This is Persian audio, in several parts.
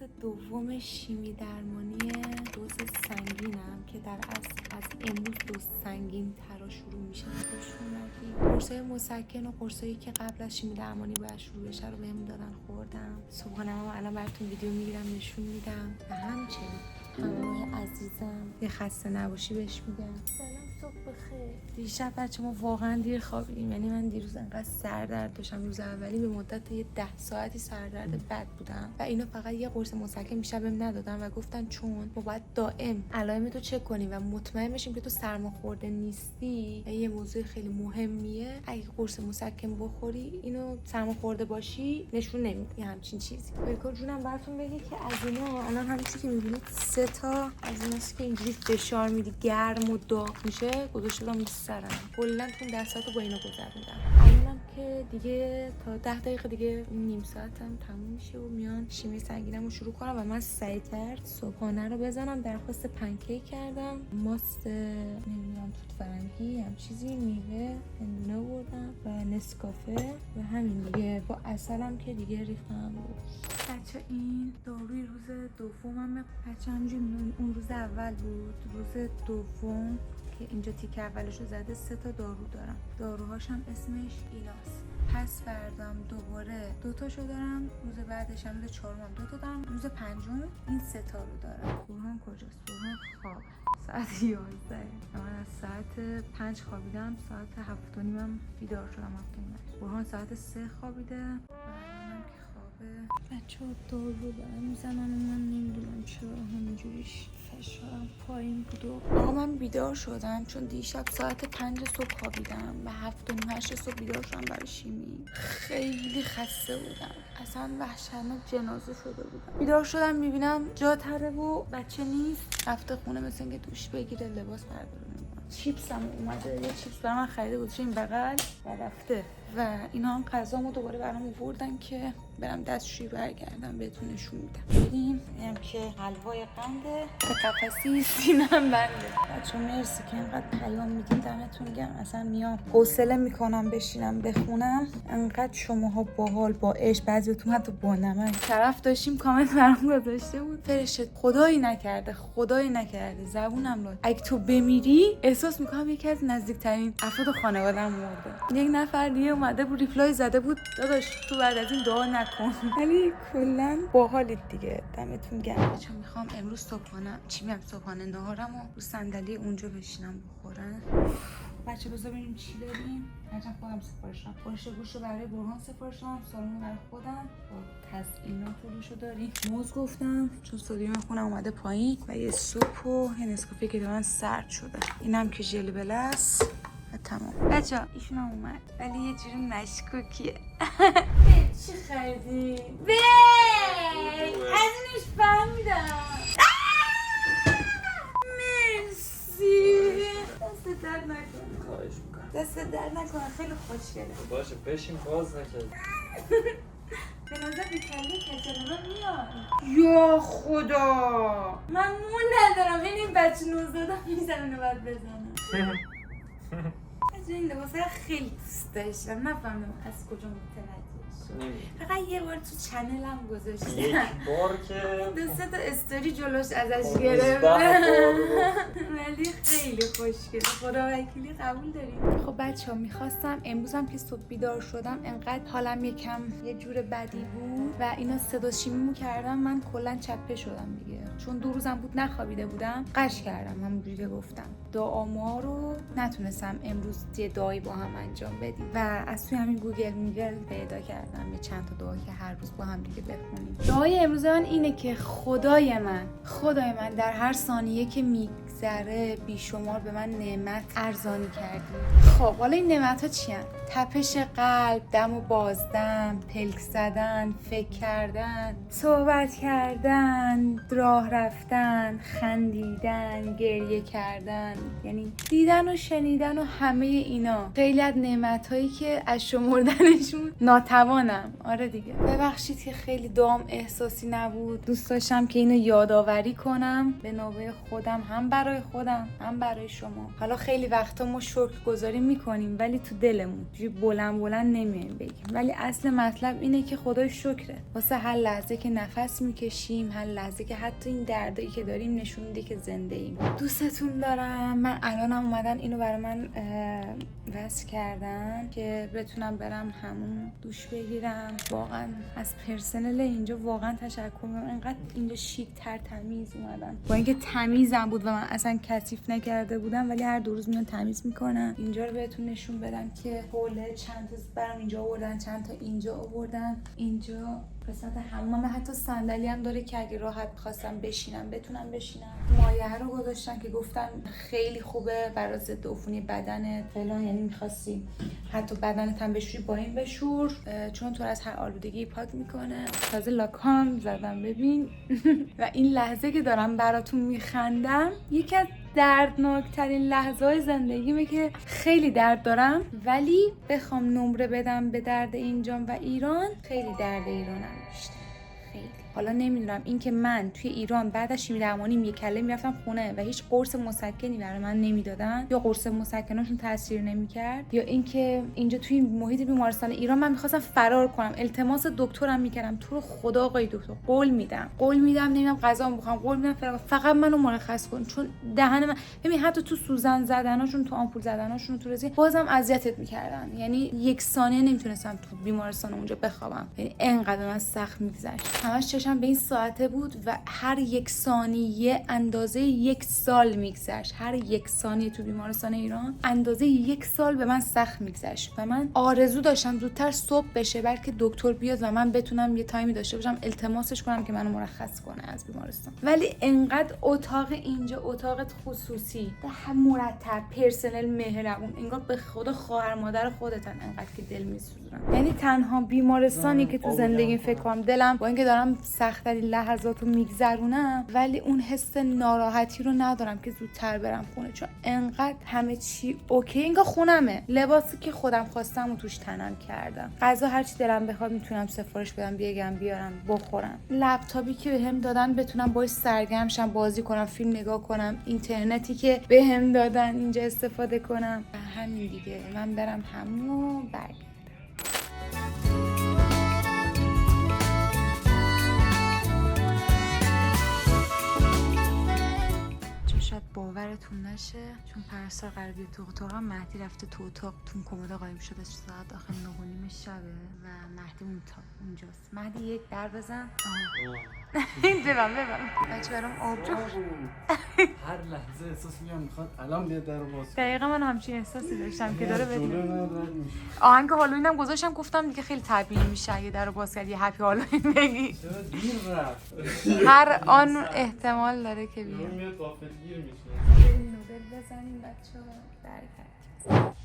دوم شیمی درمانی دوز سنگینم که در اصل از امروز دوز سنگین ترا شروع میشه. قرصای مسکن و قرصایی که قبل از شیمی درمانی باید شروع بشه رو بهم دادن خوردم. صبحانه هم الان براتون ویدیو میگیرم نشون میدم و همچنین همه عزیزم یه خسته نباشی بهش میگم. سلام، صبح بخیر. دیشب بچه ما واقعا دیر خوابیدیم، یعنی من دیروز انقدر سردرد داشتم، روز اولی به مدت یه 10 ساعتی سردرد بد بودم و اینو فقط یه قرص مسکن میشه بهم ندادن و گفتن چون ما باید دائم علائمتو چک کنیم و مطمئن بشیم که تو سرماخورده نیستی. یه موضوع خیلی مهمیه، اگه قرص مسکن بخوری اینو سرماخورده باشی نشون نمیده همچین چیزی. بلکن جونم براتون بگه که از اینا الان همینطوری که میبینید 3 تا از ایناست که اینجوری فشار میدی گرم و داغ میشه گذاشتم رو سرم. کلا تو 10 ساعت با اینو گذروندم. الانم که دیگه تا 10 دقیقه دیگه نیم ساعتم تموم میشه و میان شیمی سنگینمو شروع کنم و من سریعتر صبحانه رو بزنم. درخواست پنکیک کردم، ماست نمیدونم توت فرنگی هم چیزی، میوه هندونه بردم و نسکافه و همین دیگه، با عسلم که دیگه ریختم روش. بچه این داروی روز دومم، بچه همینجوری اون روز اول بود، روز دوم که اینجا تیک اولشو زده 3 تا دارو دارم. داروهاش هم اسمش ایناست. پس فردام دوباره 2 تاشو دارم، روز بعدش هم روز چهارم 2 تا دارم، روز پنجم این 3 تا رو دارم. برهان کجاست؟ برهان خواب ساعت 11. من از ساعت 5 خوابیدم، ساعت 7 و نیمم بیدار شدم. 7 برهان ساعت 3 خوابیده و الانم که خوابه. بچه ها دارو دارم میزنن و من نمیدونم چرا همینجوریش فشارم پایین بود. آقا من بیدار شدم چون دیشب ساعت 5 صبح خوابیدم و 7 و نیم 8 صبح بیدار شدم برای شیمی. خیلی خسته بودم، اصلا وحشتناک جنازه شده بودم. بیدار شدم میبینم جا تره و بچه نیست، رفته خونه مثل اینکه دوش بگیره لباس برداره. چیپس هم اومده، یه چیپس برای من خریده بود این بغل و رفته و اینا هم غذامو دوباره برام آوردن که برم دستشویی برگردم بهتون نشون میدم. بریم اینم که حلوای قنده به قفسی سینم بنده. بچه مرسی که اینقدر پیام میدین، دمتون گرم. اصلا میام حوصله میکنم بشینم بخونم، انقدر شماها باحال با عشق، بعضیتون حتی با نمک طرف داشتیم کامنت برام گذاشته بود فرشت خدایی نکرده زبونم لاد اگه تو بمیری احساس میکنم یکی از نزدیکترین افراد خانواده‌ام مرده. یک نفر دیگه اومده بود ریپلای زده بود داداش تو بعد از این دعا نکن. ولی کلا باحالید دیگه، دمتون گرم. چون میخوام امروز صبحانه نهارمو رو صندلی اونجا بشینم بخورم. بچه بذار ببینیم چی داریم. هرچند خودم سفارش دادم. گوشت گوشت رو برای برهان سفارش دادم، سالمون برای خودم با تزیینات روشو داریم. موز گفتم چون سدیم خونم اومده پایین و یه سوپ و یه نسکافه که من سرد شده. اینم که ژل بلس و تمام. بچه‌ها ایشون هم اومد ولی یه جوری مشکوکیه. چی خریدی؟ از اینش فهمیدم. مرسی. دست درد نکنه. خواهش میکنم. دست درد نکنه، خیلی خوشگله. باشه بشین، باز نکرد. به نظر بیکلی کچلوه میاد. یا خدا من مون ندارم، این بچه نوزاده میزم اینو باید بزنم. از این لباسه خیلی دوست داشتم، نفهمم از کجا متوجه شد. فقط یه بار تو چنلم گذاشتم، یک بار که 2 تا استوری جلوش ازش گرفتم ولی خیلی خوشگله، خدا وکیلی قبول داریم. خب بچه ها میخواستم امروزم که صبح بیدار شدم انقدر حالم یکم یه جور بدی بود و اینا صدا شیمیمو کردم، من کلا چپه شدم دیگه، چون 2 روزم بود نخوابیده بودم، قش کردم همونجوری که گفتم. دعاما رو نتونستم امروز یه دعایی با هم انجام بدیم و از توی همین گوگل میگل پیدا کردم یه چند تا دعا که هر روز با هم دیگه بخونیم. دعای امروز من اینه که خدای من در هر ثانیه که میگذره بیشمار به من نعمت ارزانی کردی. خب حالا این نعمت ها چی هن؟ تپش قلب، دم و بازدم، پلک زدن، فکر کردن، صحبت کردن، راه رفتن، خندیدن، گریه کردن، یعنی دیدن و شنیدن و همه اینا. خیلی از نعمت‌هایی که از شمردنشون ناتوانم. آره دیگه. ببخشید که خیلی دام احساسی نبود. دوست داشتم که اینو یادآوری کنم به نوبه خودم، هم برای خودم هم برای شما. حالا خیلی وقتا ما شکرگزاری میکنیم ولی تو دلمون بلند نمیایم بگیم، ولی اصل مطلب اینه که خدای شکره واسه هر لحظه که نفس میکشیم، هر لحظه که حتی این دردایی که داریم نشون میده که زنده ایم. دوستتون دارم. من الانم اومدن اینو برای من وصل کردن که بتونم برم همون دوش بگیرم. واقعا از پرسنل اینجا واقعا تشکر میکنم، انقدر اینجا شیک تر تمیز اومدن، با اینکه تمیزم بود و من اصلا کثیف نکرده بودم ولی هر 2 روز میان تمیز میکنن. اینجا رو بهتون نشون بدم که حوله چند تا برام اینجا آوردن، چند تا اینجا آوردن. اینجا قسمت حمام حتی صندلی هم داره که اگه راحت خواستم بشینم بتونم بشینم. مایه رو گذاشتن که گفتن خیلی خوبه برای ضد عفونی بدنت فلان، یعنی می‌خواستی حتی بدنت هم بشوری با این بشور چون تو از هر آلودگی پاک میکنه. تازه لاکام زدم ببین. و این لحظه که دارم براتون میخندم یکی از دردناکترین لحظه‌های زندگیمه که خیلی درد دارم ولی بخوام نمره بدم به درد اینجام و ایران، خیلی درد ایرانم بیشتر. خیلی. حالا نمیدونم این که من توی ایران بعد از شیمی درمانی یک کله میرفتم خونه و هیچ قرص مسکنی برای من نمیدادن یا قرص مسکناشون تاثیر نمیکرد، یا اینکه اینجا توی محیط بیمارستان ایران من میخواستم فرار کنم، التماس دکترم میکردم تو رو خدا آقای دکتر قول میدم نمیدونم غذا بخورم، قول میدم فقط منو مرخص کن، چون دهن من ببین حتی تو سوزن زدناشون، تو آمپول زدناشون، تو رزین بازم اذیتت میکردن. یعنی 1 ثانیه نمیتونستم تو بیمارستان اونجا بخوابم، یعنی انقدر من سخت میگذشت. همش چشم به این ساعته بود و هر 1 ثانیه اندازه 1 سال میگذشت. هر 1 ثانیه تو بیمارستان ایران اندازه 1 سال به من سخت میگذشت و من آرزو داشتم زودتر صبح بشه بلکه دکتر بیاد و من بتونم یه تایمی داشته باشم التماسش کنم که منو مرخص کنه از بیمارستان. ولی انقدر اتاق اینجا اتاق خصوصی به مرتب، پرسنل مهربون، انگار به خدا خواهر مادر خودتن، انقدر که دل میسوزونن. یعنی تنها بیمارستانی که تو زندگی فکر کنم دلم با اینکه دارم سخت‌ترین لحظاتو میگذرونم ولی اون حس ناراحتی رو ندارم که زودتر برم خونه، چون انقدر همه چی اوکی، انگار خونمه. لباسی که خودم خواستم و توش تنم کردم، غذا هر چی دلم بخواد میتونم سفارش بدم بگم بیارم بخورم، لپتاپی که بهم دادن بتونم باهاش سرگرم شم، بازی کنم، فیلم نگاه کنم، اینترنتی که بهم دادن اینجا استفاده کنم. همین دیگه. من برم همون برگردم. شاید باورتون نشه چون پرستار قرار بیاد تو اتاقم، مهدی رفته تو اتاق، تو کمد قایم شده، ساعت آخر 9:30 شبه و مهدی اونجاست. مهدی یک در بزن. ببن بچه برام آبجو. هر لحظه احساس می‌کنم میخواد الان بیاد درو باز کنه. دقیقاً من همچین احساسی داشتم که داره جلو بده. من رد میشه. آهنگ هالووینم گذاشتم، گفتم دیگه خیلی طبیعی میشه اگه درو باز کردی هپی هالووین بگی. چرا دیر رفت؟ هر آن احتمال داره که بیاد. یهو میاد غافلگیر میشه. بریم نودل بزنیم بچه‌ها. برکت.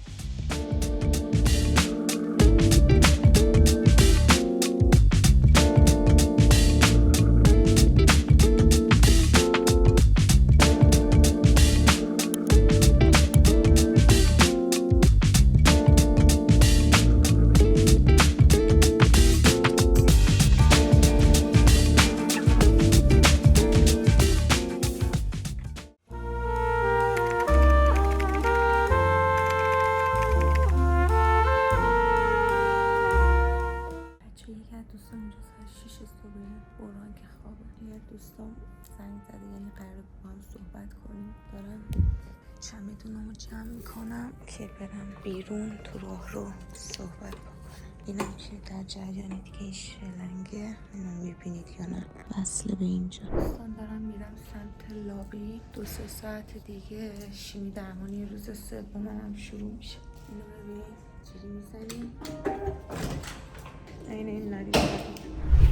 زنگ زده، یعنی قرار با هم صحبت کنیم. دارم چمدونمو جمع میکنم که برم بیرون تو راه رو صحبت بکنم. اینم که در جریان دیگه این شلنگه، اینو میبینید یا نه، وصله به اینجا. دوستان دارم میرم سمت لابی. 2-3 ساعت دیگه شیمی درمانی روز 3 هم شروع میشه. اینو ببینید چجوری میزنیم. این ناریزه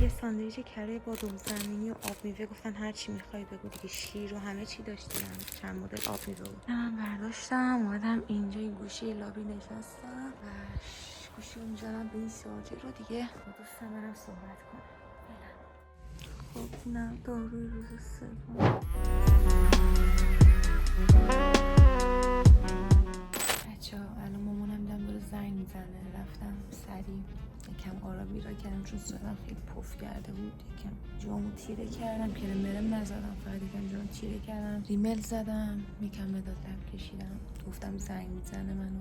یه ساندویچ کره با روز زمینی و آب میوه، گفتن هر چی میخوای بگو دیگه، شیر و همه چی داشتیم، چند مدل آب میوه بود. من برداشتم اومدم اینجا این گوشه لابی نشستم و گوشی رو میزنم به این شارژر رو دیگه با دوستم برم صحبت کنم. خب نه داروی روز 3 بچه ها. الان مامانم داره زنگ میزنه، رفتم سریع یکم آرا بیرا کردم چون صورتم خیلی پف کرده بود. یکم جامو تیره کردم، کرم برم نزدم، فقط یکم جامو تیره کردم، ریمل زدم، یکم مداد لب کشیدم. گفتم زنگ میزنه منو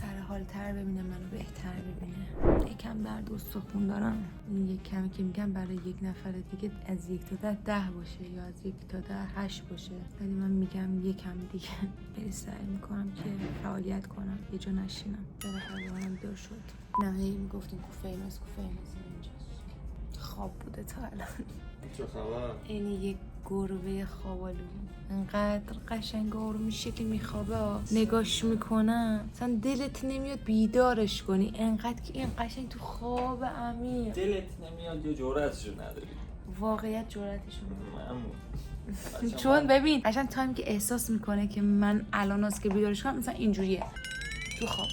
سر حال تر ببینه، منو بهتر ببینه. یکم درد استخون دارم. این یک کمی که میگم برای یک نفر دیگه از 1 تا 10 باشه یا از 1 تا 8 باشه، ولی من میگم یکم دیگه خیلی سعی میکنم که فعالیت کنم، یه جا نشینم. بالاخره منم دور شد. نه هی میگفتیم کوفیمس اینجاست. خواب بوده تا الان. چه خبر؟ این یک گربه خوابالو انقدر قشنگ آروم میشه که میخوابه، نگاش میکنم مثلا دلت نمیاد بیدارش کنی، انقدر که این قشنگ تو خواب عمیق. دلت نمیاد یا جرأتشو نداری؟ واقعیت جرأتشو نداره. معمول. چون ببین قشنگ تایمی که احساس میکنه که من الان از که بیدارش کنم مثلا اینجوریه تو خواب.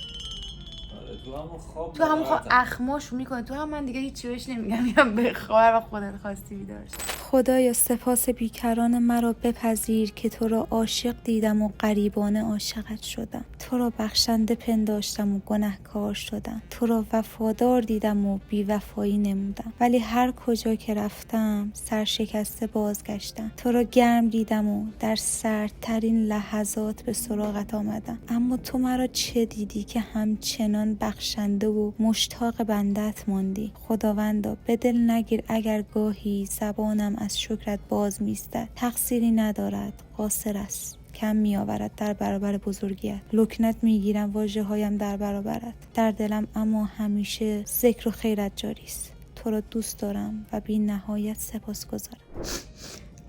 تو همون خواب اخماشو میکنه، تو هم من دیگه هیچی بهش نمیگم، میگم بخواب و خودت خواستی بیدارش. خدایا سپاس بیکران مرا بپذیر که تو را عاشق دیدم و غریبانه عاشقت شدم. تو را بخشنده پنداشتم و گنهکار شدم. تو را وفادار دیدم و بی‌وفایی نمودم، ولی هر کجا که رفتم سرشکسته بازگشتم. تو را گرم دیدم و در سردترین لحظات به سراغت آمدم، اما تو مرا چه دیدی که همچنان بخشنده و مشتاق بندت ماندی؟ خداوندا به دل نگیر اگر گاهی زبانم از شکرت باز میستد. تقصیری ندارد، قاصر است، کم می آورد در برابر بزرگیت. لکنت می گیرم واژه هایم در برابرت، در دلم اما همیشه ذکر و خیرت جاری است. تو را دوست دارم و بی نهایت سپاسگزارم.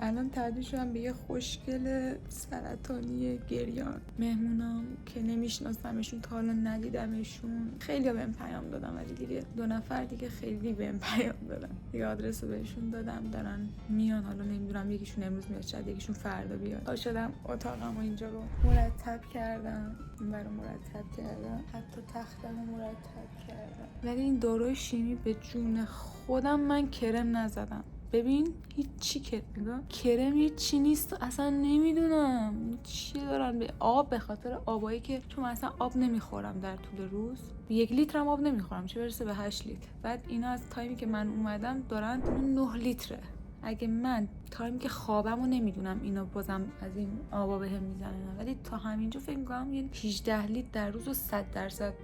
الان تبدیل شدم به یه خوشگل سرطانی گریان. مهمونام که نمیشناسمشون تا حالا ندیدمشون، خیلی بهم پیام دادم، ولی دیگه 2 نفر دیگه خیلی بهم پیام دادن دیگه، آدرس رو بهشون دادم، دارن میان. حالا نمیدونم یکیشون امروز میاد، شاید یکیشون فردا بیاد. تا شدم اتاقمو اینجا رو مرتب کردم، این برای مرتب کردم، حتی تختمو مرتب کردم، ولی این داروی شیمی به جون خودم من کرم نزدم. ببین هیچی که نگاه کرم هیچی نیست، اصلا نمیدونم چی دارن به آب، به خاطر آبایی که چون من اصلا آب نمیخورم در طول روز، 1 لیترم آب نمیخورم چه برسه به 8 لیتر. بعد اینا از تایمی که من اومدم دارن 9 لیتره. اگه من تایمی که خوابمو نمیدونم اینا بازم از این آبا بهم میزنن، ولی تا همینجا فکر میکنم یه 18 لیتر در روز و 100%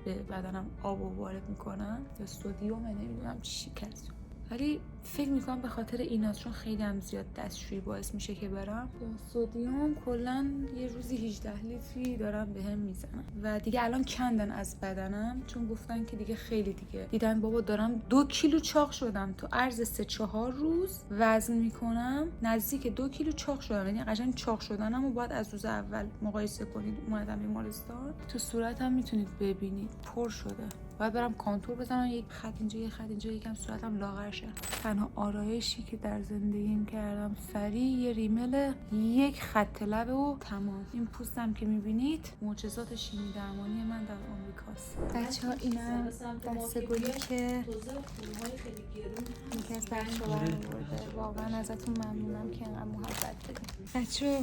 به بدنم آب وارد میکنن، یا سدیم نمیدونم چی کسی، ولی فکر میکنم به خاطر ایناست، چون خیلی هم زیاد دستشویی باعث میشه که برم. سدیم کلا یه روزی 18 لیتری دارم بهم میزنن و دیگه الان کندن از بدنم، چون گفتن که دیگه خیلی دیگه دیدن بابا دارم 2 کیلو چاق شدم تو عرض 3-4 روز وزن میکنم، نزدیک 2 کیلو چاق شدم. یعنی قشنگ چاق شدنمو باید از روز اول مقایسه کنید. اومدم بیمارستان، تو صورتم میتونید ببینید پر شده، باید برم کانتور بزنم، یک خط اینجا یک خط اینجا، یکم صورتم لاغر شه. تنها آرایشی که در زندگیم کردم سریع یه ریمل، 1 خط لب و تمام. این پوستم که میبینید معجزات شیمی درمانی من در آمریکاست. بچه‌ها اینم دستگلی که یکی از بچه‌ها برام برده، واقعا ازتون ممنونم که انقدر محبت بدید. بچه‌ها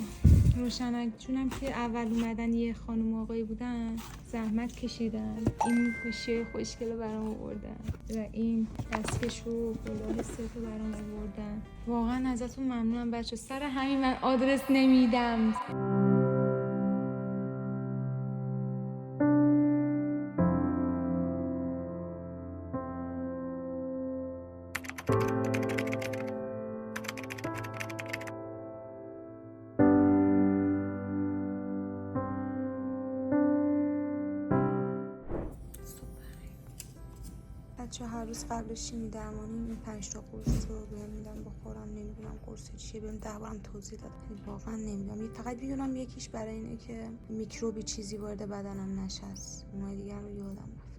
روشنک جونم که اول اومدن یه خانم آقایی بودن، زحمت کشیدن، این گوشه خوشگل برام آوردن و این دستکش و کلاه سفت برام آوردن. واقعا ازتون ممنونم بچه، سر همین من آدرس نمیدم. بچه هر روز قبل شیمی درمانی این 5 تا قرص رو بهم میدن بخورم، نمیدونم قرص چیه، بهم 10 بارم توضیح داد، واقعا نمیدونم. فقط میدونم یکیش برای اینه که میکروبی چیزی وارد بدنم نشست، اونای دیگه رو یادم رفت.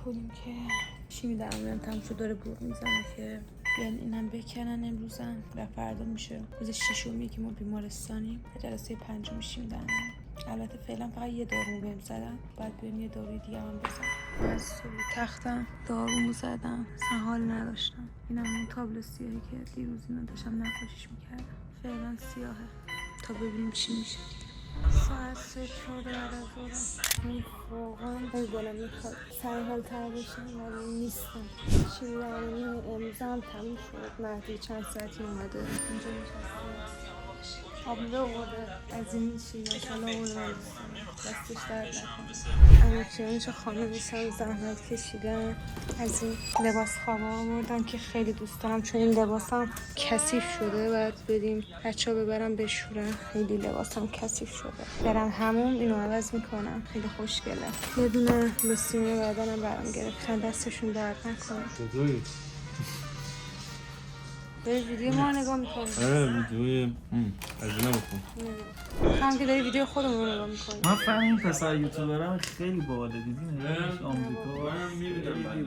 کنیم که شیمی درمانم تموم شد، داره بوق میزنه که بیان اینم بکنن امروزم و فردا میشه روز 6 که ما بیمارستانیم، جلسه 5 شیمی درمانی. البته فعلا فقط یه دارو بهم زدن، باید بریم یه داروی دیگه هم بزنم. از روی تختم دارومو زدم، اصلا حال نداشتم. اینم اون تابلو سیاهی که دیروز اینا داشتم نقاشیش میکردم، فعلا سیاهه تا ببینیم چی میشه. ساعت 3 بعد از ظهر واقعا خیلی دلم میخواد سرحال تر بشم ولی نیستم. شیمیدرمانی امروز هم تموم شد. مهدی چند ساعتی اومده اینجا نشسته آبله آورده از این شیمیدرمانی آورده دستش درد نکنه. اما کیانش خانمیش هم زحمت کشیدن از این لباس خوابه آوردن که خیلی دوست دارم چون این لباسم کثیف شده. باید بریم بچه ها ببرم بشورن، خیلی لباسم کثیف شده. برم همون اینو عوض میکنم، خیلی خوشگله. یه دونه لوسیون بدنم برام گرفتن، دستشون درد نکنه. چطوری؟ داری ویدیو ما نگاه میکنی؟ آره ویدیوی از اینا بکن. هم که داری ویدیو خودمون رو نگاه میکنی. من فهم این پسر یوتیوبرم خیلی باحاله، دیدین آمریکا. منم میبینم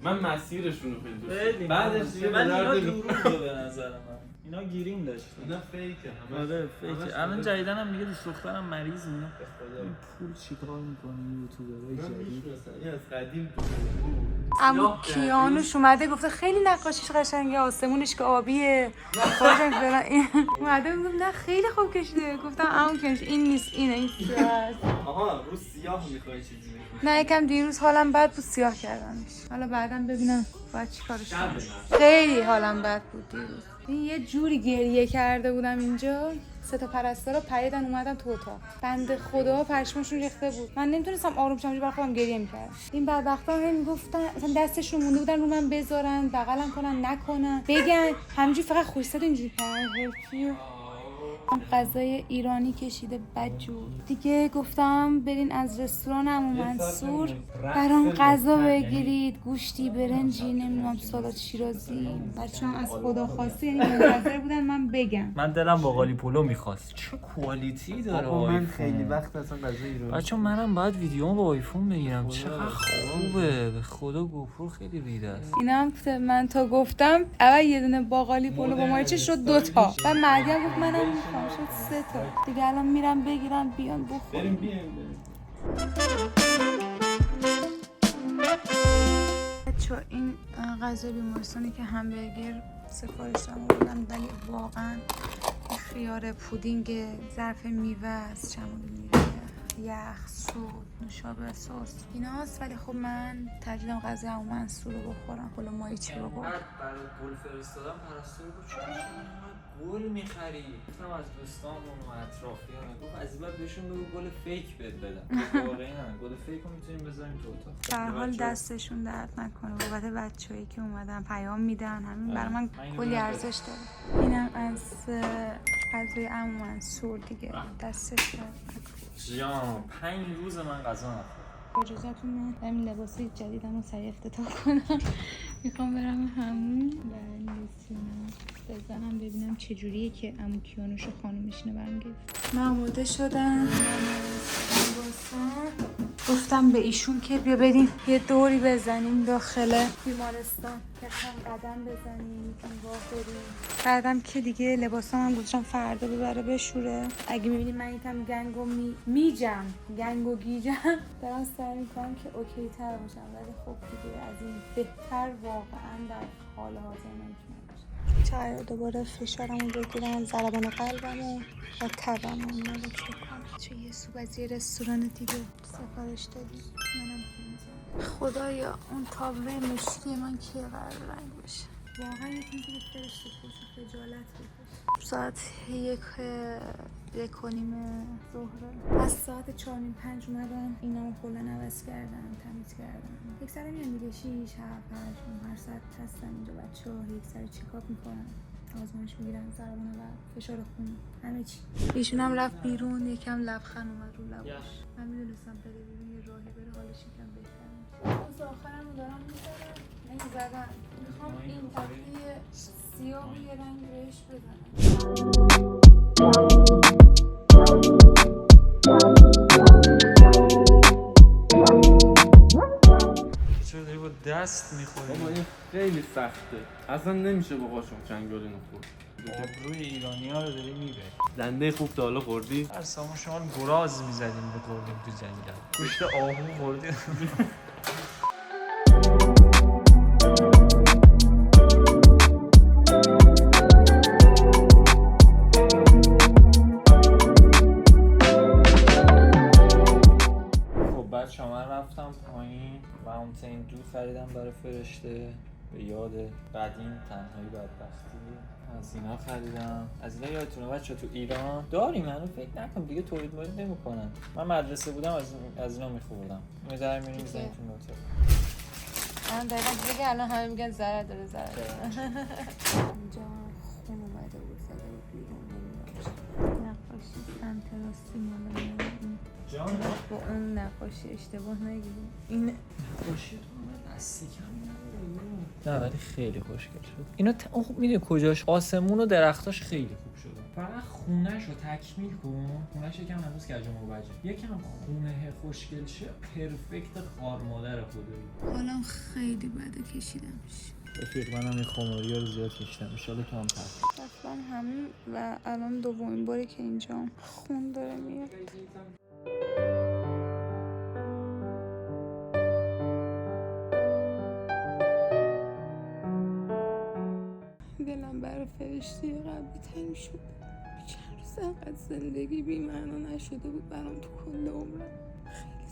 من مسیرشون رو خیلی بعدش دیگه من اینا درد دروغه به نظر من. اینا گیریم داشت. اینا فیکه همه. آره فیکه. الان جدیدن هم میگه دوست دخترم مریض اینا. این پول چیکار میکنه یوتیوبرای جدید؟ این از قدیم اما کیانوش اومده گفته خیلی نقاشیش قشنگه، آسمونش که آبیه خودم فعلا این اومده گفت نه خیلی خوب کشیده. گفتم عمو کیانوش این نیست اینه، این سیاه است. آها رو سیاه میخوای چیزی بکنی. نه یکم دیروز حالم بد بود سیاه کردنش، حالا بعداً ببینم باید چی کارش کنم. خیلی حالم بد بود دیروز، این یه جوری گریه کرده بودم اینجا. 3 تا پرستارا پریدن اومدن تو اتاق، بنده خدا پشماشون ریخته بود. من نمیتونستم آروم شم، برای خودم گریه میکردم. این بدبختا هم میگفتن مثلا دستشون مونده بودن رو من بذارن بغلم کنن نکنن بگن، همینجوری فقط خوشسد اینجوری کردن. غذای ایرانی کشیده بدجور دیگه. گفتم برین از رستوران عمو منصور برام غذا بگیرید، گوشتی برنجی نمیدونم سالاد شیرازی. بچه‌ام از خدا خواسته یعنی منتظر بودن من بگم. من دلم باقالی پلو میخواست. چه کوالیتی داره من آیفون. خیلی وقت اصلا غذا ایرانی. بچه منم باید ویدیومو با آیفون بگیرم. چقدر خوبه به خدا. گوپرو خیلی ریده است. اینا هم گفته من تا گفتم اول یه دونه باقالی پلو با مایچه شد 2 تا. بعد مریم گفت منم میخوام شد 3 تا. دیگه الان میرم بگیرم بیان بخوریم. بچه‌ها این غذای بیمارستانی که همبرگر سفارش دادم ولی واقعا خیار پودینگ ظرف میوه از چمون میوه یخ سود نوشابه سس ایناست، ولی خب من ترجیحاً غذای عمو منصور رو بخورم. پلو مایچه رو بخورم. برای گل فرستادم پرستار بود چرا گل میخری؟ گفتم از دوستامون و اطرافیان گفت از این بعد بهشون بگو گل فیک بهت بدم. واقعا نه گل فیک رو میتونیم بذاریم تو اتاق. به هر حال دستشون درد نکنه بابت بچه‌ای که اومدن پیام میدن، همین برای من کلی ارزش داره. اینم از غذای عمو منصور دیگه، دستش درد نکنه. جان 5 روز من غذا نخوردم. اجازهتون من همین لباسای جدیدم رو سریع افتتاح کنم. میخوام برم همون و لباسیونم بزنم ببینم چجوریه که عمو کیانوش و خانومش اینو برام گرفت. من آماده شدم گفتم به ایشون که بیا بریم یه دوری بزنیم داخل بیمارستان، یکم قدم بزنیم، یکم راه بریم. بعدم که دیگه لباسام هم گذاشتم فردا ببره بشوره. اگه میبینیم من یکم گنگو میجم گنگو گیجم دارم سعی میکنم که اوکی تر باشم، ولی خب دیگه از این بهتر واقعا در حال حاضر نمیتونم باشم. چرا دوباره فشارمو بگیرم، ضربان قلبمو و تبمو رو چک کنم. چه یه صبح از یه رستوران دیگه سفارش دادی منم میزنم. خدایا اون تابلوی مشکی من کیه قرار رنگ بشه؟ واقعا یکی که فرشته کشی خجالت بکش. ساعت 1:05 ظهره. از ساعت 4:05 اومدم اینا رو کلا عوض کردم، تمیز کردم. یک سر میان دیگه 6 7 8 هر ساعت هستن اینجا بچه‌ها، یک سر چکاپ میکنن، آزمایش میگیرن، ضربان قلب، فشار خون، همه چی. ایشون هم رفت بیرون، یکم لبخند اومد رو لباش. من میدونستم بره بیرون یه راهی بره حالش یکم بهتر میشه. روز آخرم رو دارم میزنم. میخوام این تقیه سیاه و یه رنگ بهش بزنم. چرا داری با دست میخوری؟ بابا این خیلی سخته، اصلا نمیشه با قاشق چنگال اینو خورد. روی ایرانی ها رو داری میبری. دنده خوب تا حالا خوردی؟ هر سامان شما گراز میزدیم به خوردیم تو جنگل. گوشت آهو خوردیم. خب بعد شما رفتم پایین ماونتین دو خریدم برای فرشته به یاد قدیم تنهایی بدبختی. از اینا خریدم. از اینا یادتونه بچه تو ایران داریم هنوز فکر نکنم دیگه تولید مولید نمی‌کنن. من مدرسه بودم از اینا می‌خوردم. اینو در می‌ریم می‌ذاریم تو نوتر. الان دقیقا دیگه الان همه میگن ضرر داره اینجا خون اومده بود زده بود بیرون نمیدونم نقاشی سمت راستی مالا جان با اون نقاشی اشتباه نگیریم این نقاشی تو من لاستیکم نه ولی خیلی خوشگل شد. اینا خوب میدونی کجاش آسمون و درختاش خیلی خوب شده. فقط خونه‌شو تکمیل کن. خونه‌ش یکم هنوز کج و موجه. یکم خونه خوشگل شه پرفکت خار مادر خدایی. حالا خیلی بده کشیدمش رفیق منم این خماری رو زیاد کشیدم ان شاءالله تو هم پس. اصلا همین و الان دومین باری که اینجا خون داره میاد. دلم برای فرشته قبلی تنگ شد. چند روز انقدر زندگی بی معنا نشده بود برام تو کل عمرم. خیلی